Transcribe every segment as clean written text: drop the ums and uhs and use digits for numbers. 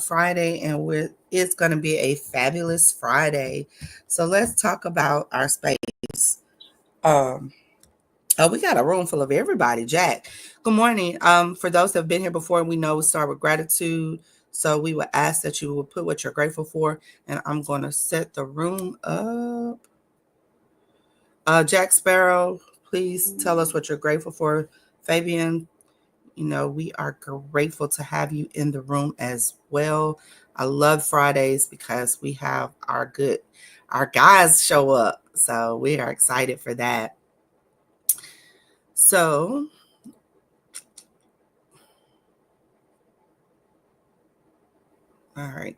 Friday, and it's going to be a fabulous Friday. So let's talk about our space. Um, oh, we got a room full of everybody. Jack, good morning. For those that have been here before, we know we start with gratitude. So we would ask that you would put what you're grateful for, and I'm going to set the room up. Jack Sparrow, please tell us what you're grateful for. Fabian, we are grateful to have you in the room as well. I love Fridays because we have our guys show up. So we are excited for that. So, all right.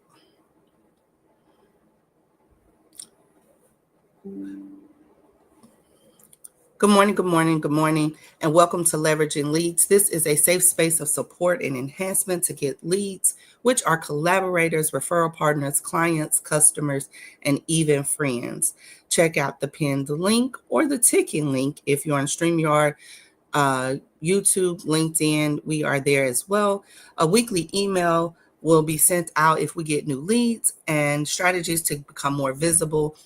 Good morning, good morning, good morning, and welcome to Leveraging Leads. This is a safe space of support and enhancement to get leads, which are collaborators, referral partners, clients, customers, and even friends. Check out the pinned link or the ticking link if you're on StreamYard, YouTube, LinkedIn. We are there as well. A weekly email will be sent out if we get new leads and strategies to become more visible.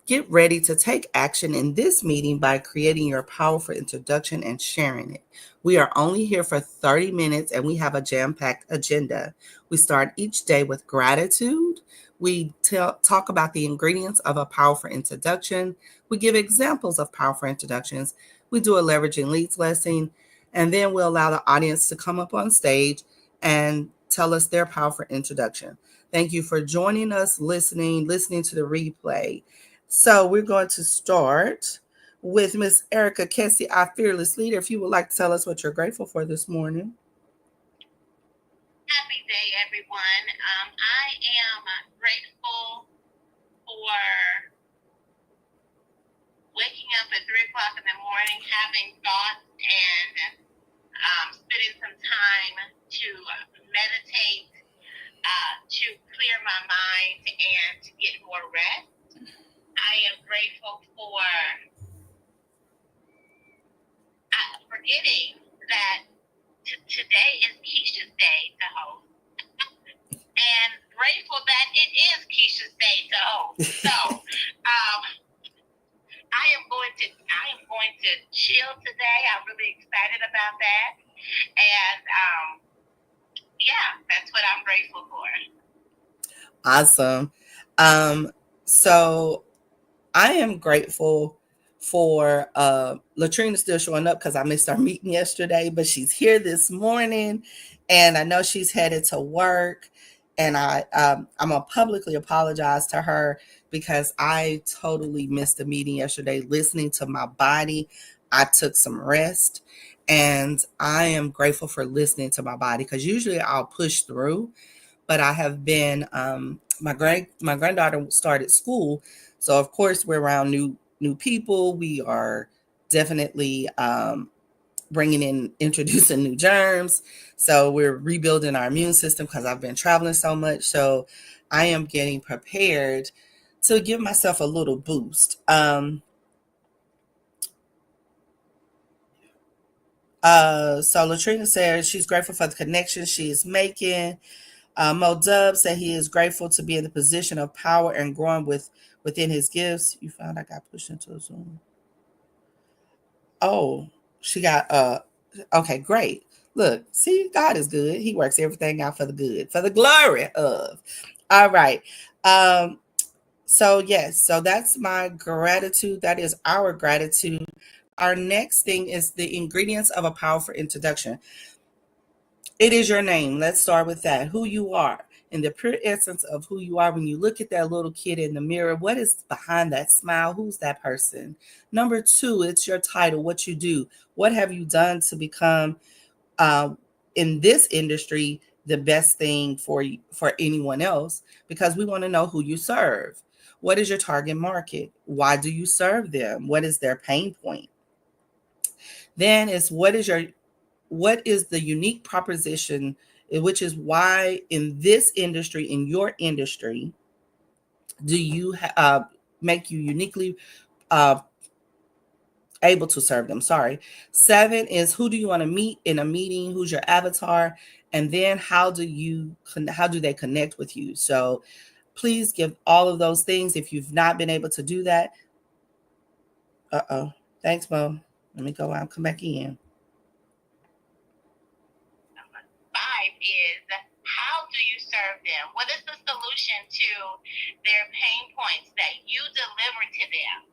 Get ready to take action in this meeting by creating your powerful introduction and sharing it. We are only here for 30 minutes and we have a jam-packed agenda. We start each day with gratitude. We talk about the ingredients of a powerful introduction. We give examples of powerful introductions. We do a leveraging leads lesson, and then we'll allow the audience to come up on stage and tell us their powerful introduction. Thank you for joining us, listening to the replay. So we're going to start with Miss Erica Kessie, our fearless leader. If you would like to tell us what you're grateful for this morning. Happy day, everyone. I am grateful for waking up at 3 o'clock in the morning, having thoughts, and spending some time to meditate, to clear my mind, and to get more rest. I am grateful for forgetting that today is Keisha's day to host, and grateful that it is Keisha's day to host. So, I am going to chill today. I'm really excited about that, and that's what I'm grateful for. Awesome. So I am grateful for Latrina still showing up because I missed our meeting yesterday, but she's here this morning, and I know she's headed to work. And I'm gonna publicly apologize to her because I totally missed the meeting yesterday. Listening to my body, I took some rest, and I am grateful for listening to my body because usually I'll push through, but I have been my granddaughter started school, so of course we're around new people. We are definitely introducing new germs. So we're rebuilding our immune system because I've been traveling so much. So I am getting prepared to give myself a little boost. So Latrina says she's grateful for the connection she is making. Mo Dub said he is grateful to be in the position of power and growing within his gifts. You found I got pushed into a Zoom. Oh, she got okay, great. Look, see, God is good. He works everything out for the good, for the glory of. All right. So yes, so that's my gratitude. That is our gratitude. Our next thing is the ingredients of a powerful introduction. It is your name. Let's start with that. Who you are. In the pure essence of who you are, when you look at that little kid in the mirror, what is behind that smile? Who's that person? Number two, it's your title, what you do. What have you done to become, uh, in this industry, the best thing for anyone else? Because we want to know who you serve. What is your target market? Why do you serve them? What is their pain point? Then is what is the unique proposition, which is why in this industry, in your industry, do you make you uniquely uh, able to serve them? Sorry. 7 is who do you want to meet in a meeting? Who's your avatar? and then how do they connect with you? So please give all of those things. If you've not been able to do that, thanks, Mo. Let me go out, come back in. 5 is, how do you serve them? What is the solution to their pain points that you deliver to them?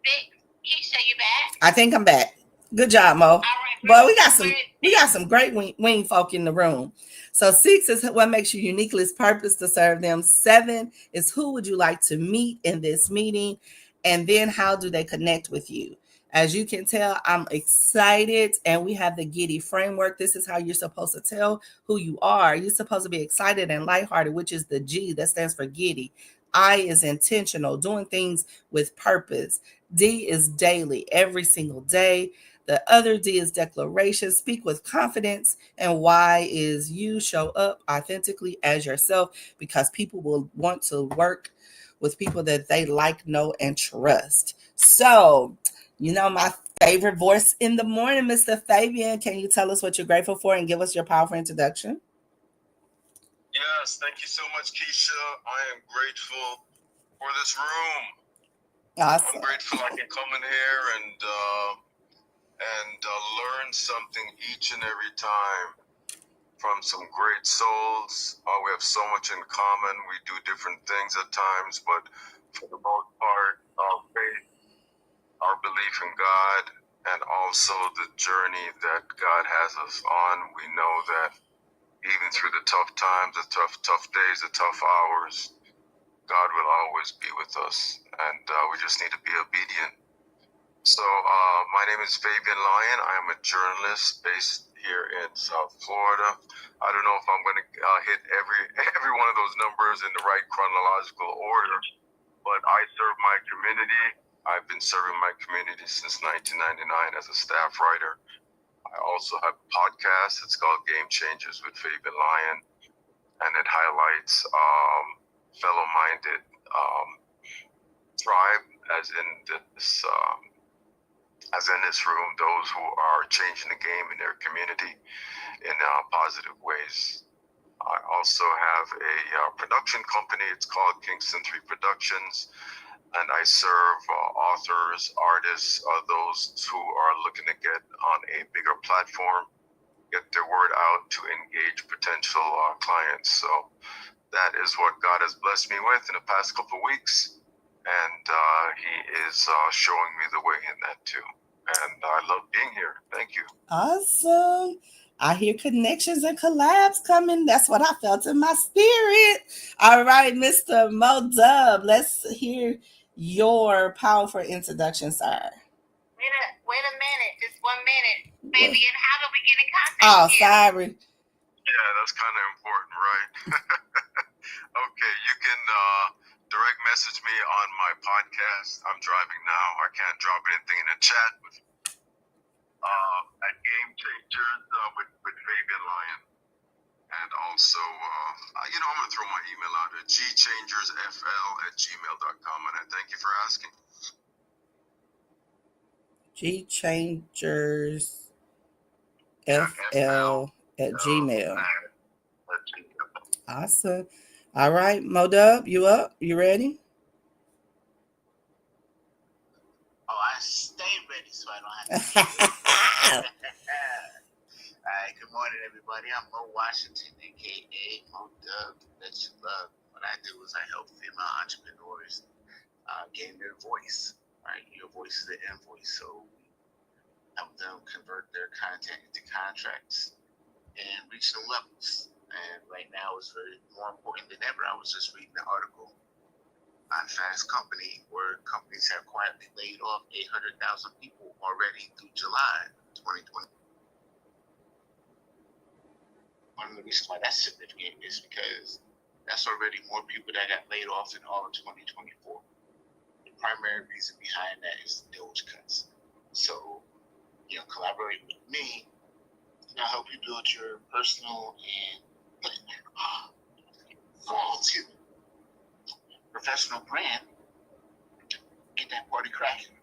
6, Keisha, you back? I think I'm back. Good job, Mo. All right, But we got some great wing folk in the room. So 6 is what makes you uniquely purpose to serve them. 7 is who would you like to meet in this meeting? And then how do they connect with you? As you can tell, I'm excited, and we have the Giddy framework. This is how you're supposed to tell who you are. You're supposed to be excited and lighthearted, which is the G that stands for Giddy. I is intentional, doing things with purpose. D is daily, every single day. The other D is declaration, speak with confidence. And Y is you show up authentically as yourself, because people will want to work with people that they like, know, and trust. So, my favorite voice in the morning, Mr. Fabian, can you tell us what you're grateful for and give us your powerful introduction? Yes, thank you so much, Keisha. I am grateful for this room. Awesome. I'm grateful I can come in here and learn something each and every time from some great souls. We have so much in common. We do different things at times, but for the most part, our faith, our belief in God, and also the journey that God has us on, we know that even through the tough times, the tough days, the tough hours, God will always be with us, and we just need to be obedient. So my name is Fabian Lyon. I am a journalist based here in South Florida. I don't know if I'm going to hit every one of those numbers in the right chronological order, but I serve my community. I've been serving my community since 1999 as a staff writer. I also have a podcast. It's called Game Changers with Fabian Lyon, and it highlights fellow-minded tribe, as in this room, those who are changing the game in their community in positive ways. I also have a production company. It's called Kingston 3 Productions, and I serve authors, artists, those who are looking to get on a bigger platform, get their word out to engage potential clients. So that is what God has blessed me with in the past couple of weeks, and He is showing me the way in that too. And I love being here. Thank you. Awesome. I hear connections and collabs coming. That's what I felt in my spirit. All right, Mr. Mo Dub, let's hear your powerful introduction, sir. Wait a minute, just 1 minute. Baby, and how do we get in contact Oh, with you? sorry. Yeah, that's kind of important, right? Okay, you can direct message me on my podcast. I'm driving now. I can't drop anything in the chat. At Game Changers with Fabian Lyon. And also, I'm going to throw my email out at gchangersfl@gmail.com. And I thank you for asking. gchangersfl@gmail. Awesome. All right, Mo Dub, you up? You ready? Oh, I stay ready so I don't have to. All right, good morning, everybody. I'm Mo Washington, a.k.a. Mo Dub, that you love. What I do is I help female entrepreneurs gain their voice, right? Your voice is the invoice, so help them convert their content into contracts and reach the levels. And right now, it's very more important than ever. I was just reading an article on Fast Company, where companies have quietly laid off 800,000 people already through July 2020. One of the reasons why that's significant is because that's already more people that got laid off in all of 2024. The primary reason behind that is DOGE cuts. So, collaborate with me, and I'll help you build your personal and professional brand, get that party cracking.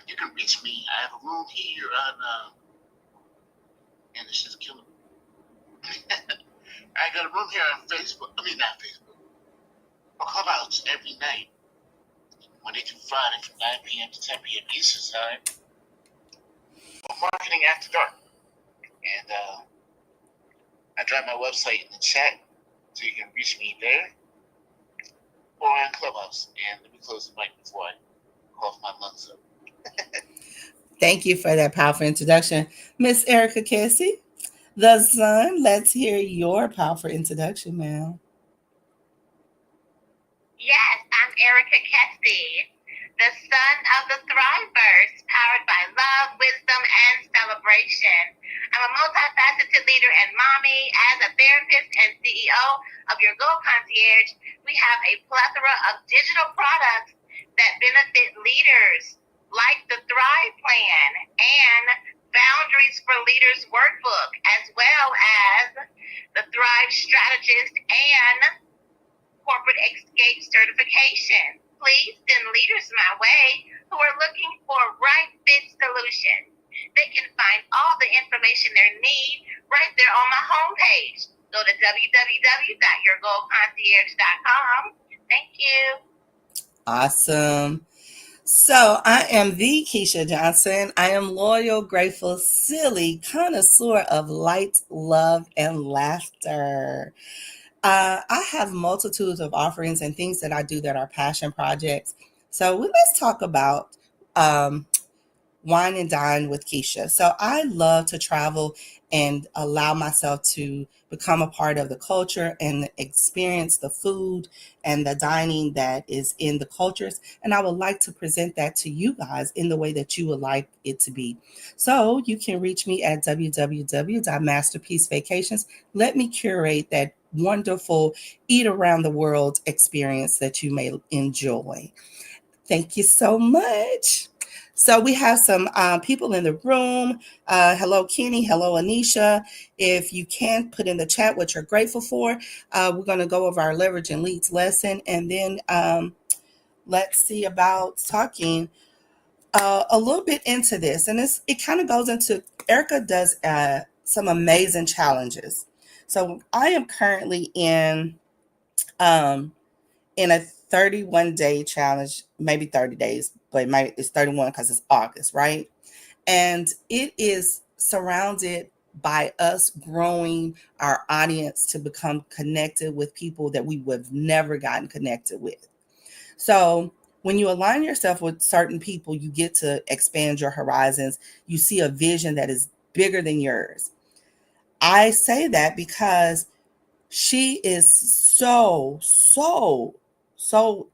You can reach me. I have a room here on, and it's just killing me. I got a room here on Facebook. I mean, not Facebook. On Clubhouse every night, Monday through Friday from 9 p.m. to 10 p.m. Eastern Time. For Marketing After Dark. And I drop my website in the chat so you can reach me there or on Clubhouse. And let me close the mic before I cough my lungs up. Thank you for that powerful introduction, Miss Erica Casey. The Sun, let's hear your powerful introduction, ma'am. Yes, I'm Erica Kesty, the son of the Thrivers, powered by love, wisdom, and celebration. I'm a multifaceted leader and mommy. As a therapist and CEO of Your Goal Concierge, we have a plethora of digital products that benefit leaders, like the Thrive Plan and Boundaries for Leaders Workbook, as well as the Thrive Strategist and Corporate Escape Certification. Please send leaders my way who are looking for a right fit solution. They can find all the information they need right there on my homepage. Go to www.yourgoalconcierge.com. Thank you. Awesome. So I am the Keisha Johnson. I am loyal, grateful, silly, connoisseur of light, love, and laughter. I have multitudes of offerings and things that I do that are passion projects. So let's talk about Wine and Dine with Keisha. So I love to travel and allow myself to become a part of the culture and experience the food and the dining that is in the cultures. And I would like to present that to you guys in the way that you would like it to be. So you can reach me at www.masterpiecevacations. Let me curate that wonderful eat around the world experience that you may enjoy. Thank you so much. So we have some people in the room. Hello, Kenny. Hello, Anisha. If you can put in the chat what you're grateful for, we're going to go over our leveraging leads lesson, and then let's see about talking a little bit into this. And it kind of goes into, Erica does some amazing challenges. So I am currently in a 31-day challenge, maybe 30 days, but it's 31 because it's August, right? And it is surrounded by us growing our audience to become connected with people that we would have never gotten connected with. So when you align yourself with certain people, you get to expand your horizons. You see a vision that is bigger than yours. I say that because she is so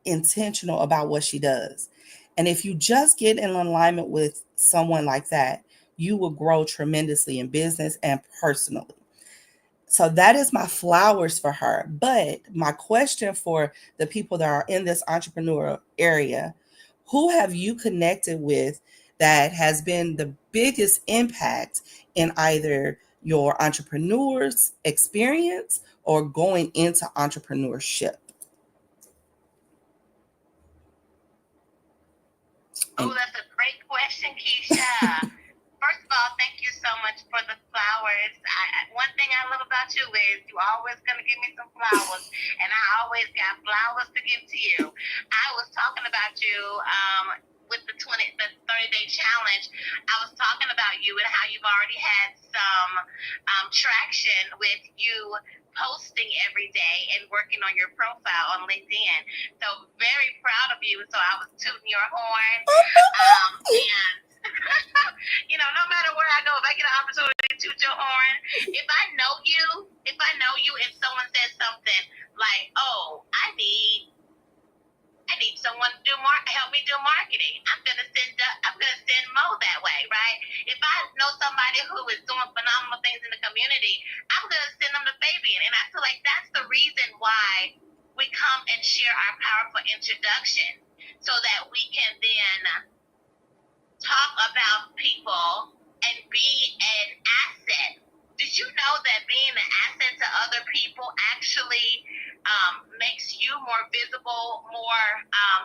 intentional about what she does. And if you just get in alignment with someone like that, you will grow tremendously in business and personally. So that is my flowers for her. But my question for the people that are in this entrepreneurial area, who have you connected with that has been the biggest impact in either your entrepreneur's experience or going into entrepreneurship? Oh, that's a great question, Keisha. First of all, thank you so much for the flowers. One thing I love about you is you always going to give me some flowers, and I always got flowers to give to you. I was talking about you with the 30-day challenge. I was talking about you and how you've already had some traction with you posting every day and working on your profile on LinkedIn. So very proud of you. So I was tooting your horn. And no matter where I go, if I get an opportunity to toot your horn, if I know you and someone says something like, oh, I need someone to help me do marketing, I'm gonna send Mo that way, right? If I know somebody who is doing phenomenal things in the community, I'm gonna send them to Fabian. And I feel like that's the reason why we come and share our powerful introduction, so that we can then talk about people and be an asset. Did you know that being an asset to other people actually makes you more visible,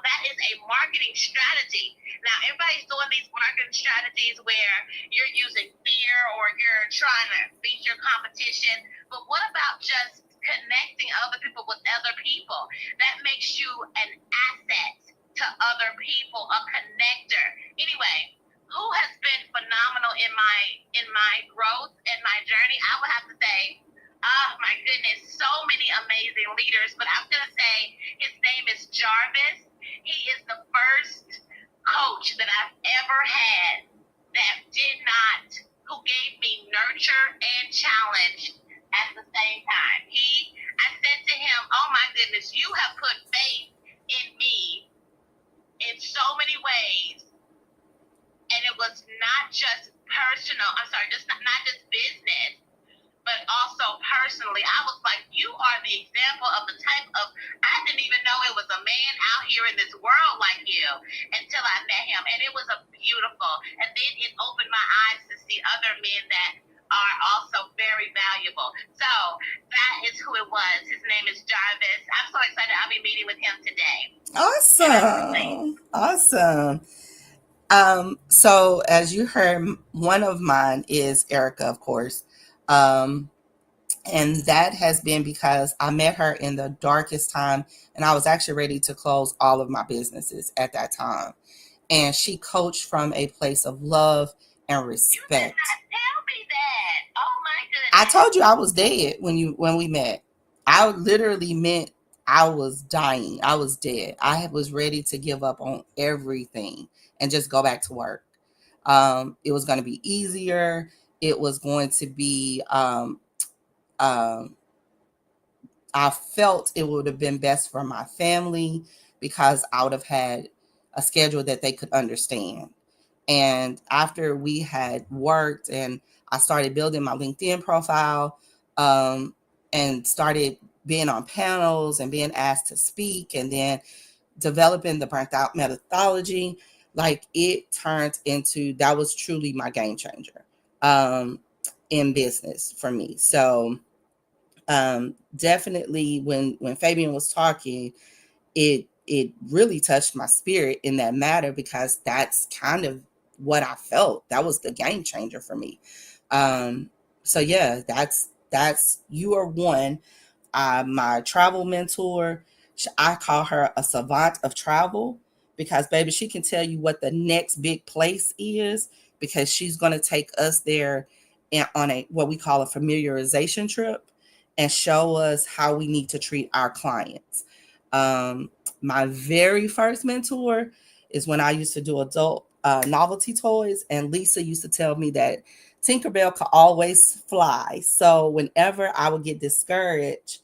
that is a marketing strategy. Now, everybody's doing these marketing strategies where you're using fear or you're trying to beat your competition. But what about just connecting other people with other people? That makes you an asset to other people, a connector. Anyway, who has been phenomenal in my growth and my journey? I would have to say, oh my goodness, so many amazing leaders. But I'm gonna say his name is Jarvis. He is the first coach that I've ever had that who gave me nurture and challenge at the same time. I said to him, oh my goodness, you have put faith in me in so many ways. And it was not just personal, not just business, but also personally. I was like, you are the example of the type of, I didn't even know it was a man out here in this world like you until I met him. And it was a beautiful, and then it opened my eyes to see other men that are also very valuable. So that is who it was. His name is Jarvis. I'm so excited. I'll be meeting with him today. Awesome. So as you heard, one of mine is Erica, of course. And that has been because I met her in the darkest time, and I was actually ready to close all of my businesses at that time. And she coached from a place of love and respect. You did not tell me that. Oh my goodness. I told you I was dead when we met. I literally meant I was dying. I was dead. I was ready to give up on everything and just go back to work. It was going to be easier. It was going to be I felt it would have been best for my family because I would have had a schedule that they could understand. And after we had worked and I started building my LinkedIn profile and started being on panels and being asked to speak and then developing the burnt out methodology, like it turned into, that was truly my game changer in business for me. So definitely when Fabian was talking, it really touched my spirit in that matter because that's kind of what I felt. That was the game changer for me. So yeah, that's you are one. My travel mentor, I call her a savant of travel because baby, she can tell you what the next big place is because she's going to take us there on a what we call a familiarization trip and show us how we need to treat our clients. My very first mentor is when I used to do adult novelty toys, and Lisa used to tell me that Tinkerbell could always fly. So whenever I would get discouraged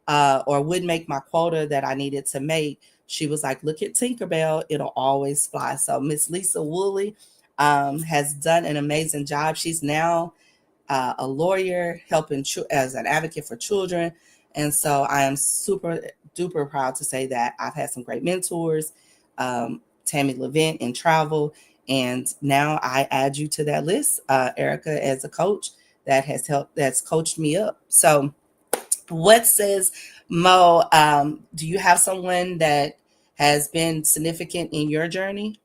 or wouldn't make my quota that I needed to make, she was like, look at Tinkerbell, it'll always fly. So Miss Lisa Woolley has done an amazing job. She's now a lawyer helping as an advocate for children. And so I am super duper proud to say that I've had some great mentors, Tammy Levent in travel. And now I add you to that list, Erica, as a coach that's coached me up. So what says Mo, do you have someone that has been significant in your journey?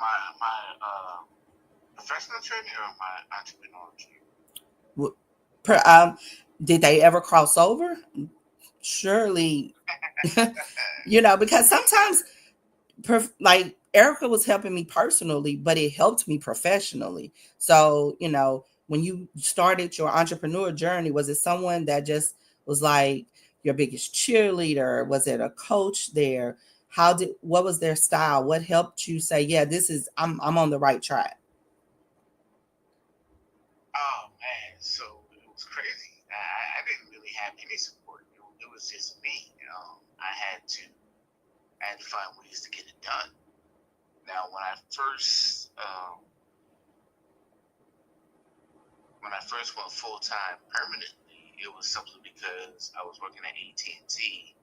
My professional journey or my entrepreneurial journey? Did they ever cross over? Surely, because sometimes like Erica was helping me personally, but it helped me professionally. So, when you started your entrepreneur journey, was it someone that just was like your biggest cheerleader? Was it a coach there? What was their style? What helped you say, yeah, I'm on the right track? Oh man, so it was crazy. I didn't really have any support. It was just me. I had to find ways to get it done. Now, when I first went full time permanently, it was simply because I was working at AT&T,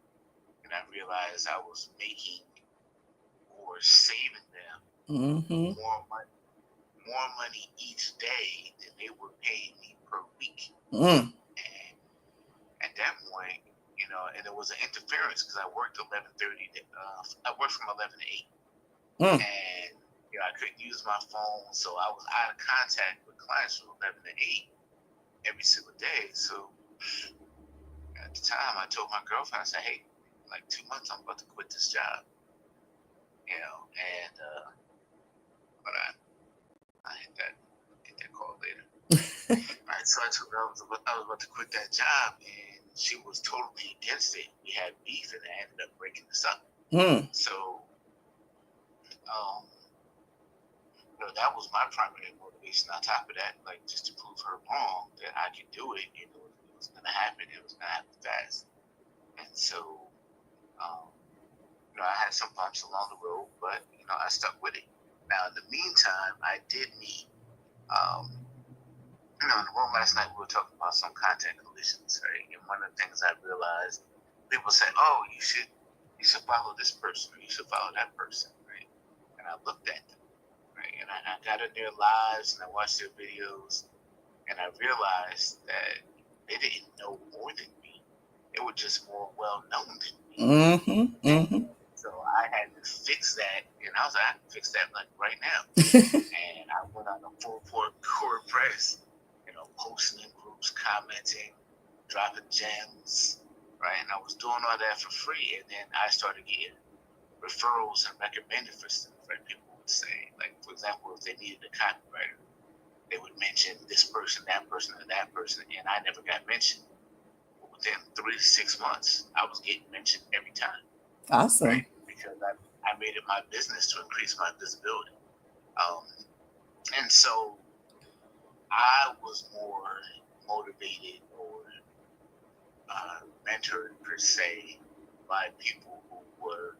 and I realized I was making or saving them more money each day than they were paying me per week. Mm. And at that point, and there was an interference because I worked 11:30. I worked from 11 to 8, and I couldn't use my phone, so I was out of contact with clients from 11 to 8 every single day. So at the time, I told my girlfriend, I said, "Hey, like 2 months, I'm about to quit this job." And but I hit that call later. Right, so I told her I was about to quit that job, and she was totally against it. We had beef, and I ended up breaking this up. So, that was my primary motivation. On top of that, like just to prove her wrong that I could do it. It was going to happen. It was going to happen fast. And so, I had some bumps along the road, but I stuck with it. Now, in the meantime, I did meet. In the room last night, we were talking about some content collisions, right? And one of the things I realized, people say, "Oh, you should follow this person, or you should follow that person," right? And I looked at them, right? And I got in their lives and I watched their videos, and I realized that they didn't know more than me. They were just more well known than me. So I had to fix that, and I was like, I can fix that like right now. And I went on a full court press, posting in groups, commenting, dropping gems, right? And I was doing all that for free. And then I started getting referrals and recommended for stuff, right? People would say, like, for example, if they needed a copywriter, they would mention this person, and that person, and I never got mentioned. But within 3 to 6 months, I was getting mentioned every time. Awesome. Right? Because I made it my business to increase my visibility. And so I was more motivated or mentored, per se, by people who were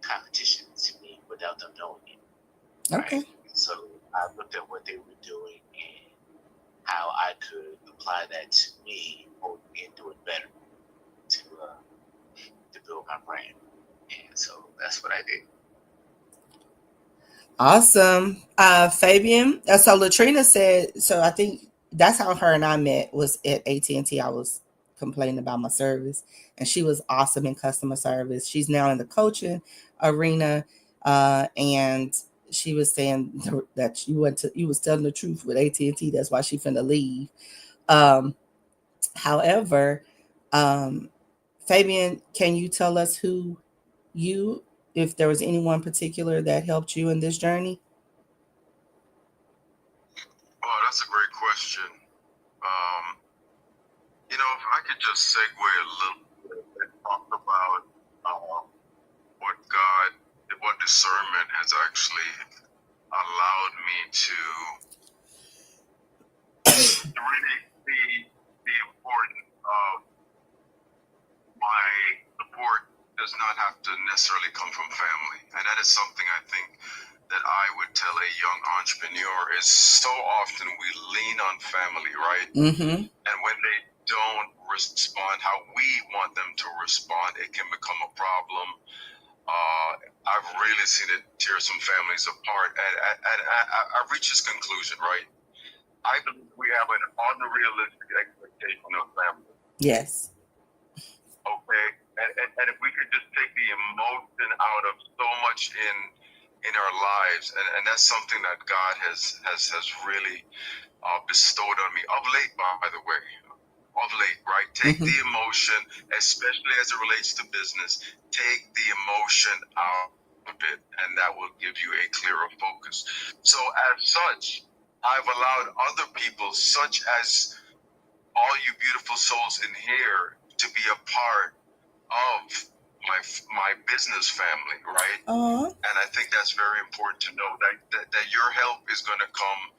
competition to me without them knowing it. Okay. Right? So I looked at what they were doing and how I could apply that to me and do it better to build my brand. And so that's what I did. Awesome. Fabian, so Latrina said, so I think that's how her and I met, was at AT&T. I was complaining about my service, and she was awesome in customer service. She's now in the coaching arena, and she was saying that you was telling the truth with AT&T. That's why she finna leave. However, Fabian, can you tell us if there was anyone particular that helped you in this journey? Oh, that's a great question. If I could just segue a little bit and talk about what discernment has actually allowed me to really see the importance of my support does not have to necessarily come from family. And that is something I think that I would tell a young entrepreneur is so often we lean on family, right? And when they don't respond how we want them to respond, it can become a problem. I've really seen it tear some families apart. And I've reached this conclusion, right? I believe we have an unrealistic expectation of family. Yes. Okay. And if we could just take the emotion out of so much in our lives, and that's something that God has really bestowed on me of late, by the way. Of late, right? Take the emotion, especially as it relates to business, take the emotion out of it, and that will give you a clearer focus. So as such, I've allowed other people, such as all you beautiful souls in here, to be a part of my business family, right? And I think that's very important to know that your help is going to come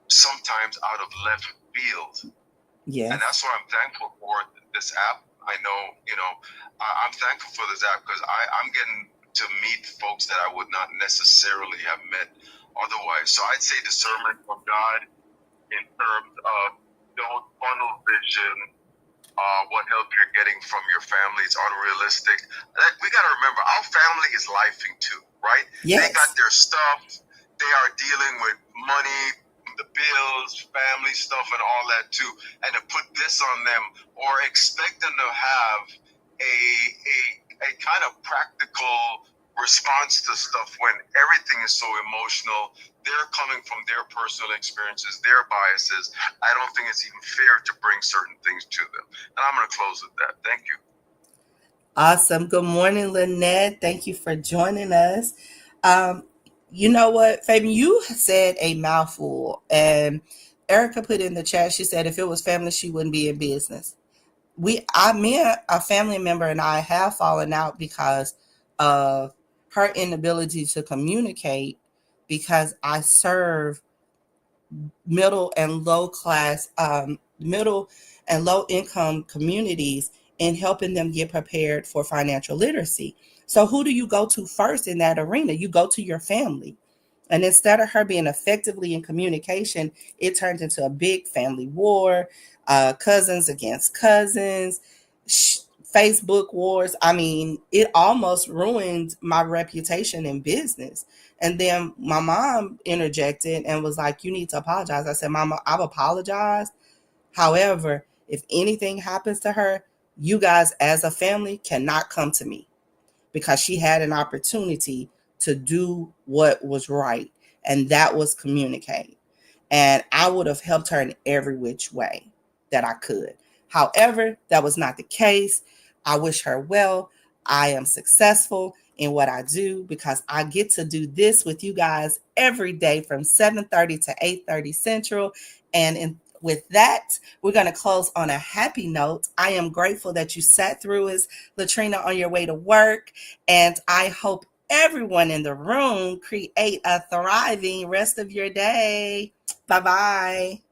sometimes out of left field. Yes. And that's why I'm thankful for this app. I know, I'm thankful for this app because I'm getting to meet folks that I would not necessarily have met otherwise. So I'd say discernment from God in terms of don't funnel vision. What help you're getting from your family is unrealistic. We got to remember, our family is lifing too, right? Yes. They got their stuff. They are dealing with money, the bills, family stuff, and all that too, and to put this on them or expect them to have a kind of practical response to stuff when everything is so emotional. They're coming from their personal experiences, their biases. I don't think it's even fair to bring certain things to them. And I'm going to close with that. Thank you. Awesome. Good morning, Lynette. Thank you for joining us. You know what, Fabian, you said a mouthful, and Erica put in the chat, she said if it was family, she wouldn't be in business. Me and a family member and I have fallen out because of her inability to communicate, because I serve middle and low income communities and helping them get prepared for financial literacy. So who do you go to first in that arena? You go to your family. And instead of her being effectively in communication, it turned into a big family war, cousins against cousins, Facebook wars. I mean, it almost ruined my reputation in business. And then my mom interjected and was like, you need to apologize. I said, Mama, I've apologized. However, if anything happens to her, you guys as a family cannot come to me, because she had an opportunity to do what was right, and that was communicate. And I would have helped her in every which way that I could. However, that was not the case. I wish her well. I am successful in what I do because I get to do this with you guys every day from 7:30 to 8:30 Central. And with that, we're going to close on a happy note. I am grateful that you sat through us, Latrina, on your way to work. And I hope everyone in the room create a thriving rest of your day. Bye-bye.